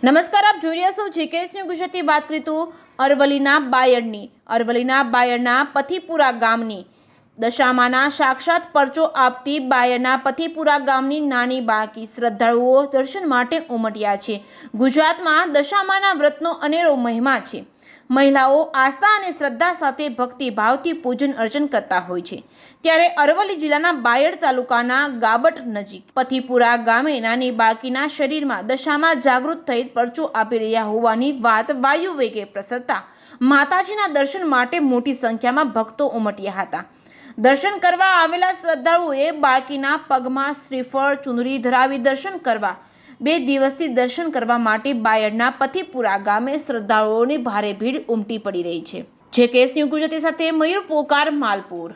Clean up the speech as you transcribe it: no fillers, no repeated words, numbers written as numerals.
નમસ્કાર, આપ જોઈ રહ્યા છો જીકેએસ ન્યૂઝ ગુજરાતી। વાત કરીએ તો અરવલ્લીના બાયડના પથીપુરા ગામની દશામાના સાક્ષાત પરચો આપતી બાયડના પથીપુરા ગામની નાની બાળકી શ્રદ્ધાળુઓ દર્શન માટે ઉમટ્યા છે। ગુજરાતમાં દશામાના વ્રતનો અનેરો મહિમા છે। મહિલાઓ આસ્થા અને શ્રદ્ધા સાથે ભક્તિભાવથી પૂજન અર્ચન કરતા હોય છે। ત્યારે અરવલ્લી જિલ્લાના બાયડ તાલુકાના ગાબટ નજીક પથીપુરા ગામે નાની બાળકીના શરીરમાં દશામાં જાગૃત થઈ પરચો આપી રહ્યા હોવાની વાત વાયુ વેગે પ્રસરતા માતાજીના દર્શન માટે મોટી સંખ્યામાં ભક્તો ઉમટ્યા હતા। દર્શન કરવા આવેલા શ્રદ્ધાળુઓએ બાળકીના પગમાં શ્રીફળ ચુંદડી ધરાવી દર્શન કરવા 2 દિવસથી દર્શન કરવા માટે બાયડના પથીપુરા ગામે શ્રદ્ધાળુઓની ભારે ભીડ ઉમટી પડી રહી છે। જીકેએસ ન્યૂઝ ગુજરાતી સાથે મયુર પોકાર, માલપુર।